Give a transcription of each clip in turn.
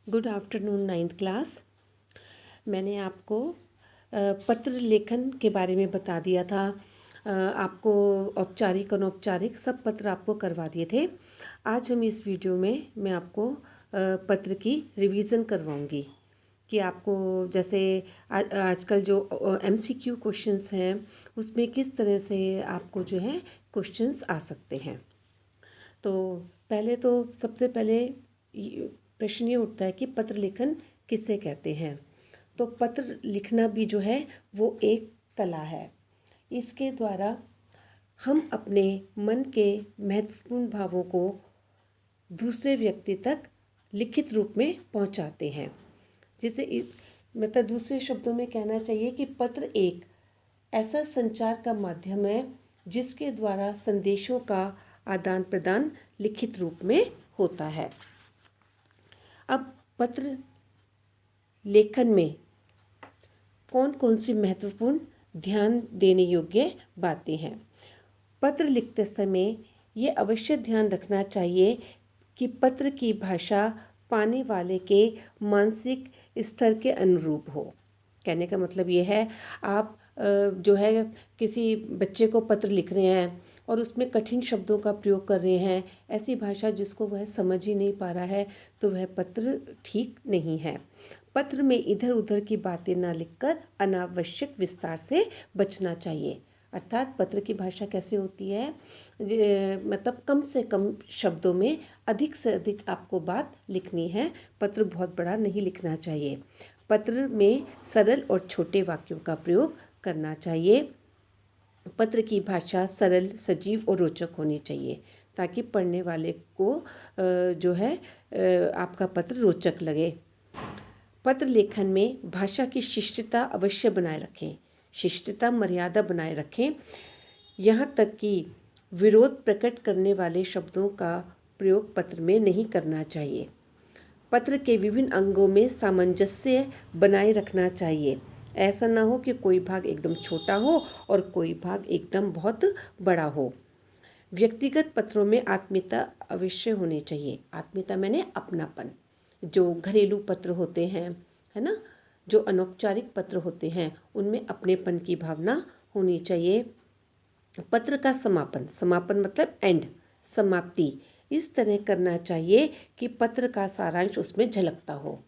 Good afternoon ninth class. मैंने आपको पत्र लेखन के बारे में बता दिया था। आपको औपचारिक अनौपचारिक सब पत्र आपको करवा दिए थे। आज हम इस वीडियो में मैं आपको पत्र की रिवीजन करवाऊंगी कि आपको जैसे आजकल जो MCQ क्वेश्चंस हैं उसमें किस तरह से आपको जो है क्वेश्चंस आ सकते हैं। तो पहले तो सबसे पहले प्रश्न ये उठता है कि पत्र लेखन किसे कहते हैं। तो पत्र लिखना भी जो है वो एक कला है। इसके द्वारा हम अपने मन के महत्वपूर्ण भावों को दूसरे व्यक्ति तक लिखित रूप में पहुंचाते हैं। जिसे मतलब दूसरे शब्दों में कहना चाहिए कि पत्र एक ऐसा संचार का माध्यम है जिसके द्वारा संदेशों का आदान प्रदान लिखित रूप में होता है। अब पत्र लेखन में कौन कौन सी महत्वपूर्ण ध्यान देने योग्य बातें हैं। पत्र लिखते समय ये अवश्य ध्यान रखना चाहिए कि पत्र की भाषा पाने वाले के मानसिक स्तर के अनुरूप हो। कहने का मतलब ये है, आप जो है किसी बच्चे को पत्र लिख रहे हैं और उसमें कठिन शब्दों का प्रयोग कर रहे हैं, ऐसी भाषा जिसको वह समझ ही नहीं पा रहा है, तो वह पत्र ठीक नहीं है। पत्र में इधर उधर की बातें ना लिखकर अनावश्यक विस्तार से बचना चाहिए। अर्थात पत्र की भाषा कैसे होती है, मतलब कम से कम शब्दों में अधिक से अधिक आपको बात लिखनी है। पत्र बहुत बड़ा नहीं लिखना चाहिए। पत्र में सरल और छोटे वाक्यों का प्रयोग करना चाहिए। पत्र की भाषा सरल, सजीव और रोचक होनी चाहिए ताकि पढ़ने वाले को जो है आपका पत्र रोचक लगे। पत्र लेखन में भाषा की शिष्टता अवश्य बनाए रखें। शिष्टता मर्यादा बनाए रखें, यहाँ तक कि विरोध प्रकट करने वाले शब्दों का प्रयोग पत्र में नहीं करना चाहिए। पत्र के विभिन्न अंगों में सामंजस्य बनाए रखना चाहिए। ऐसा ना हो कि कोई भाग एकदम छोटा हो और कोई भाग एकदम बहुत बड़ा हो। व्यक्तिगत पत्रों में आत्मीयता अवश्य होनी चाहिए। आत्मीयता मैंने अपनापन। जो घरेलू पत्र होते हैं, है ना, जो अनौपचारिक पत्र होते हैं, उनमें अपनेपन की भावना होनी चाहिए। पत्र का समापन, समापन मतलब एंड, समाप्ति इस तरह करना चाहिए कि पत्र का सारांश उसमें झलकता हो।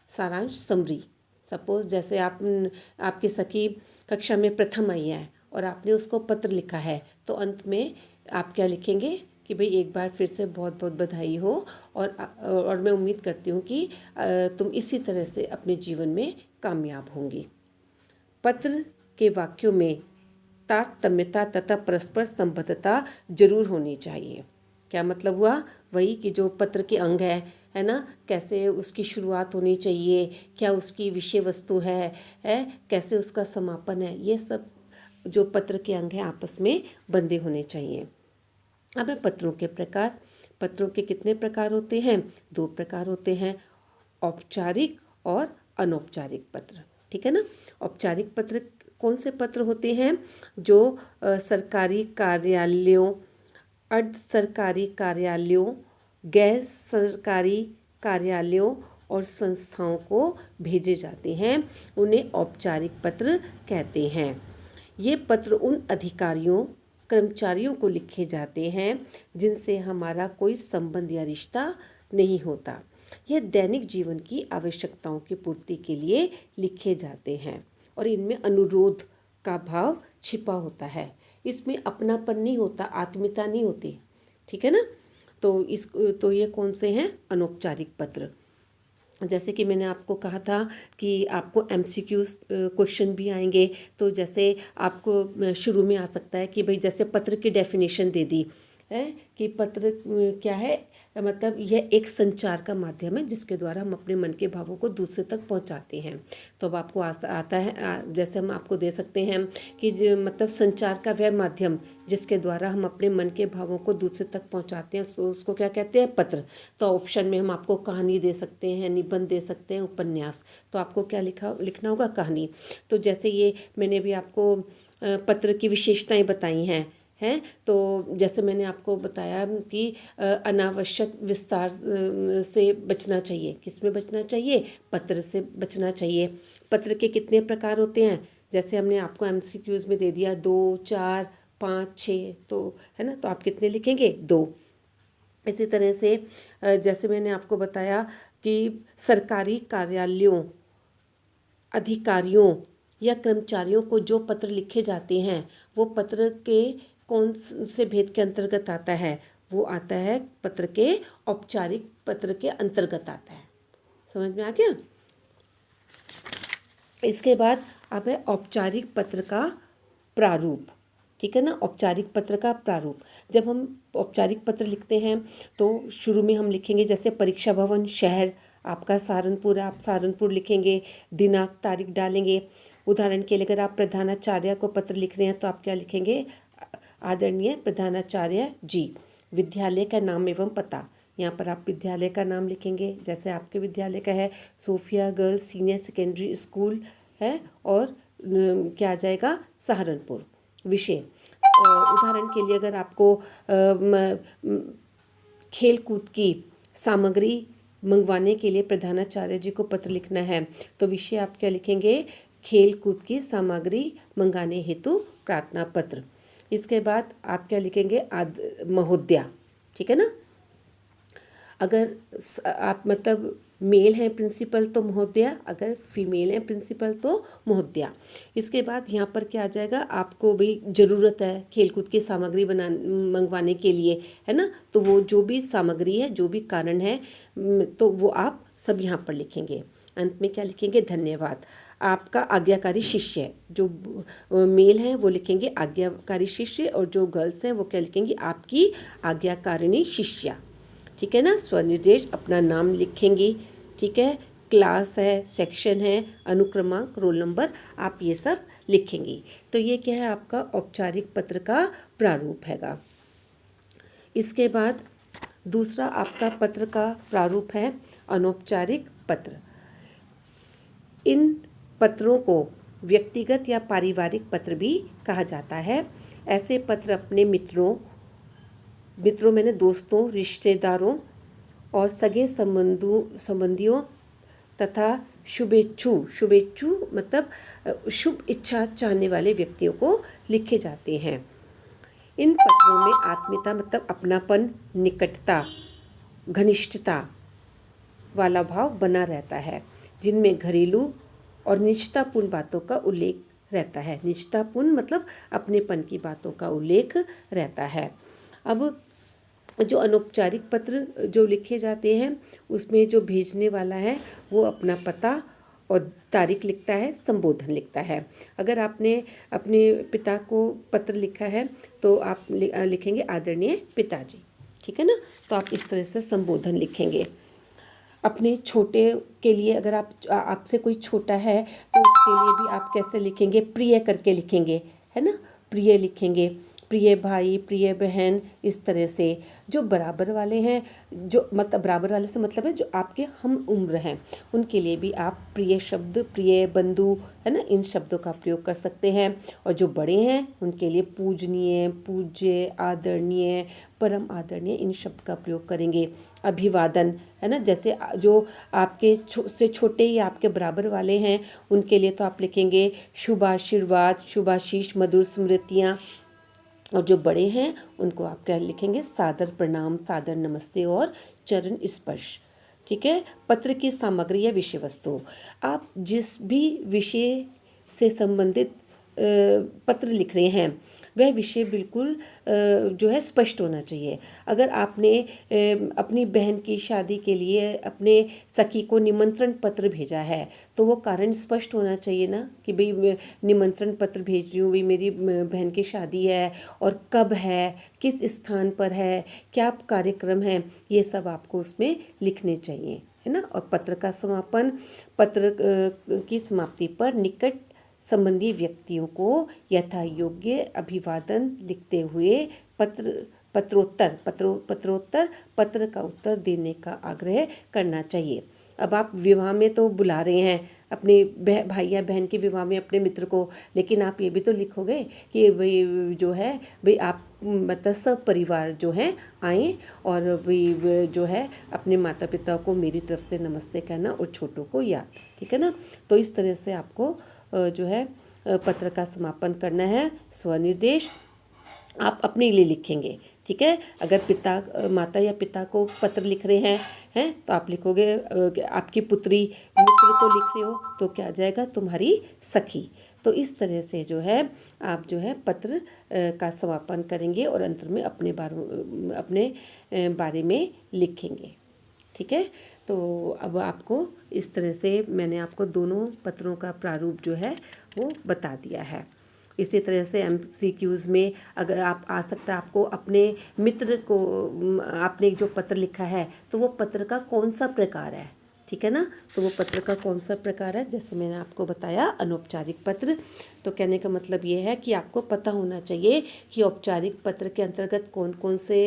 सारांश, समरी। सपोज जैसे आपकी सखी कक्षा में प्रथम आई है और आपने उसको पत्र लिखा है, तो अंत में आप क्या लिखेंगे कि भाई एक बार फिर से बहुत बहुत बधाई हो और मैं उम्मीद करती हूँ कि तुम इसी तरह से अपने जीवन में कामयाब होंगी। पत्र के वाक्यों में तारतम्यता तथा परस्पर संबद्धता जरूर होनी चाहिए। क्या मतलब हुआ, वही कि जो पत्र के अंग है ना, कैसे उसकी शुरुआत होनी चाहिए, क्या उसकी विषय वस्तु है कैसे उसका समापन है, ये सब जो पत्र के अंग हैं आपस में बंधे होने चाहिए। अब है पत्रों के प्रकार। पत्रों के कितने प्रकार होते हैं? 2 प्रकार होते हैं, औपचारिक और अनौपचारिक पत्र। ठीक है ना। औपचारिक पत्र कौन से पत्र होते हैं? जो सरकारी कार्यालयों, अर्ध सरकारी कार्यालयों, गैर सरकारी कार्यालयों और संस्थाओं को भेजे जाते हैं, उन्हें औपचारिक पत्र कहते हैं। ये पत्र उन अधिकारियों, कर्मचारियों को लिखे जाते हैं जिनसे हमारा कोई संबंध या रिश्ता नहीं होता। यह दैनिक जीवन की आवश्यकताओं की पूर्ति के लिए लिखे जाते हैं और इनमें अनुरोध का भाव छिपा होता है। इसमें अपनापन नहीं होता, आत्मीयता नहीं होती। ठीक है ना। तो ये कौन से हैं? अनौपचारिक पत्र। जैसे कि मैंने आपको कहा था कि आपको MCQ क्वेश्चन भी आएंगे, तो जैसे आपको शुरू में आ सकता है कि भाई जैसे पत्र की डेफिनेशन दे दी है कि पत्र क्या है, मतलब यह एक संचार का माध्यम है जिसके द्वारा हम अपने मन के भावों को दूसरे तक पहुंचाते हैं। तो अब आपको आता है जैसे हम आपको दे सकते हैं कि मतलब संचार का वह माध्यम जिसके द्वारा हम अपने मन के भावों को दूसरे तक पहुंचाते हैं, तो उसको क्या कहते हैं? पत्र। तो ऑप्शन में हम आपको कहानी दे सकते हैं, निबंध दे सकते हैं, उपन्यास। तो आपको क्या लिखना होगा? कहानी। तो जैसे ये मैंने भी आपको पत्र की विशेषताएं बताई हैं, हैं। तो जैसे मैंने आपको बताया कि अनावश्यक विस्तार से बचना चाहिए। किस में बचना चाहिए? पत्र से बचना चाहिए। पत्र के कितने प्रकार होते हैं? जैसे हमने आपको MCQs में दे दिया 2, 4, 5, 6, तो है ना, तो आप कितने लिखेंगे? 2। इसी तरह से जैसे मैंने आपको बताया कि सरकारी कार्यालयों, अधिकारियों या कर्मचारियों को जो पत्र लिखे जाते हैं वो पत्र के कौन से भेद के अंतर्गत आता है? वो आता है पत्र के औपचारिक पत्र के अंतर्गत आता है। समझ में आ गया? इसके बाद अब है औपचारिक पत्र का प्रारूप। ठीक है ना, औपचारिक पत्र का प्रारूप। जब हम औपचारिक पत्र लिखते हैं तो शुरू में हम लिखेंगे जैसे परीक्षा भवन, शहर आपका सहारनपुर है, आप सहारनपुर लिखेंगे, दिनांक तारीख डालेंगे। उदाहरण के लिए अगर आप प्रधानाचार्य को पत्र लिख रहे हैं तो आप क्या लिखेंगे? आदरणीय प्रधानाचार्य जी। विद्यालय का नाम एवं पता, यहाँ पर आप विद्यालय का नाम लिखेंगे। जैसे आपके विद्यालय का है Sophia girls senior secondary school है, और क्या आ जाएगा? सहारनपुर। विषय, उदाहरण के लिए अगर आपको खेल कूद की सामग्री मंगवाने के लिए प्रधानाचार्य जी को पत्र लिखना है तो विषय आप क्या लिखेंगे? खेल कूद की सामग्री मंगाने हेतु प्रार्थना पत्र। इसके बाद आप क्या लिखेंगे? महोदया। ठीक है ना। अगर आप मतलब मेल हैं प्रिंसिपल तो महोदया, अगर फीमेल हैं प्रिंसिपल तो महोदया। इसके बाद यहाँ पर क्या आ जाएगा? आपको भी ज़रूरत है खेलकूद की सामग्री मंगवाने के लिए, है ना, तो वो जो भी सामग्री है, जो भी कारण है, तो वो आप सब यहाँ पर लिखेंगे। अंत में क्या लिखेंगे? धन्यवाद। आपका आज्ञाकारी शिष्य, जो मेल हैं वो लिखेंगे आज्ञाकारी शिष्य, और जो गर्ल्स हैं वो क्या लिखेंगी? आपकी आज्ञाकारिणी शिष्या। ठीक है ना। स्वनिर्देश, अपना नाम लिखेंगी। ठीक है, क्लास है, सेक्शन है, अनुक्रमांक, रोल नंबर, आप ये सब लिखेंगी। तो ये क्या है? आपका औपचारिक पत्र का प्रारूप हैगा। इसके बाद दूसरा आपका पत्र का प्रारूप है अनौपचारिक पत्र। इन पत्रों को व्यक्तिगत या पारिवारिक पत्र भी कहा जाता है। ऐसे पत्र अपने मित्रों मैंने दोस्तों, रिश्तेदारों और सगे संबंधियों तथा शुभेच्छु मतलब शुभ इच्छा चाहने वाले व्यक्तियों को लिखे जाते हैं। इन पत्रों में आत्मीयता मतलब अपनापन, निकटता, घनिष्ठता वाला भाव बना रहता है, जिनमें घरेलू और निजतापूर्ण बातों का उल्लेख रहता है। निजतापूर्ण मतलब अपनेपन की बातों का उल्लेख रहता है। अब जो अनौपचारिक पत्र जो लिखे जाते हैं उसमें जो भेजने वाला है वो अपना पता और तारीख लिखता है, संबोधन लिखता है। अगर आपने अपने पिता को पत्र लिखा है तो आप लिखेंगे आदरणीय पिताजी। ठीक है ना। तो आप इस तरह से संबोधन लिखेंगे। अपने छोटे के लिए अगर आपसे कोई छोटा है तो उसके लिए भी आप कैसे लिखेंगे? प्रिय करके लिखेंगे, है ना, प्रिय लिखेंगे, प्रिय भाई, प्रिय बहन, इस तरह से। जो बराबर वाले हैं, जो मतलब बराबर वाले से मतलब है जो आपके हम उम्र हैं, उनके लिए भी आप प्रिय शब्द, प्रिय बंधु, है ना, इन शब्दों का प्रयोग कर सकते हैं। और जो बड़े हैं उनके लिए पूजनीय, पूज्य, आदरणीय, परम आदरणीय, इन शब्द का प्रयोग करेंगे। अभिवादन, है ना, जैसे जो आपके से छोटे या आपके बराबर वाले हैं उनके लिए तो आप लिखेंगे शुभाशीर्वाद, शुभाशीष, मधुर स्मृतियाँ। और जो बड़े हैं उनको आप क्या लिखेंगे? सादर प्रणाम, सादर नमस्ते और चरण स्पर्श। ठीक है। पत्र की सामग्री या विषय वस्तु, आप जिस भी विषय से संबंधित पत्र लिख रहे हैं वह विषय बिल्कुल जो है स्पष्ट होना चाहिए। अगर आपने अपनी बहन की शादी के लिए अपने सखी को निमंत्रण पत्र भेजा है तो वो कारण स्पष्ट होना चाहिए ना, कि भाई निमंत्रण पत्र भेज रही हूँ, भाई मेरी बहन की शादी है और कब है, किस स्थान पर है, क्या कार्यक्रम है, ये सब आपको उसमें लिखने चाहिए, है ना। और पत्र का समापन, पत्र की समाप्ति पर निकट संबंधी व्यक्तियों को यथा योग्य अभिवादन लिखते हुए पत्र का उत्तर देने का आग्रह करना चाहिए। अब आप विवाह में तो बुला रहे हैं अपने भाई या बहन के विवाह में अपने मित्र को, लेकिन आप ये भी तो लिखोगे कि भाई जो है भाई आप मतलब सब परिवार जो है आएँ और भाई जो है अपने माता पिता को मेरी तरफ से नमस्ते कहना और छोटों को याद, ठीक है ना। तो इस तरह से आपको जो है पत्र का समापन करना है। स्वनिर्देश आप अपने लिए लिखेंगे, ठीक है। अगर माता या पिता को पत्र लिख रहे हैं तो आप लिखोगे आपकी पुत्री मित्र को लिख रहे हो तो क्या आ जाएगा, तुम्हारी सखी। तो इस तरह से जो है आप जो है पत्र का समापन करेंगे और अंत में अपने बारे में लिखेंगे, ठीक है। तो अब आपको इस तरह से मैंने आपको दोनों पत्रों का प्रारूप जो है वो बता दिया है। इसी तरह से MCQs में अगर आप आ सकता है आपको अपने मित्र को आपने जो पत्र लिखा है तो वो पत्र का कौन सा प्रकार है, ठीक है ना। तो वो पत्र का कौन सा प्रकार है, जैसे मैंने आपको बताया अनौपचारिक पत्र। तो कहने का मतलब ये है कि आपको पता होना चाहिए कि औपचारिक पत्र के अंतर्गत कौन कौन से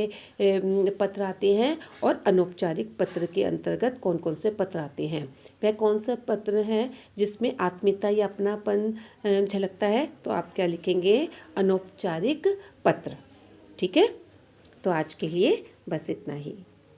पत्र आते हैं और अनौपचारिक पत्र के अंतर्गत कौन कौन से पत्र आते हैं। वह कौन सा पत्र है जिसमें आत्मीयता या अपनापन झलकता है, तो आप क्या लिखेंगे, अनौपचारिक पत्र, ठीक है। तो आज के लिए बस इतना ही।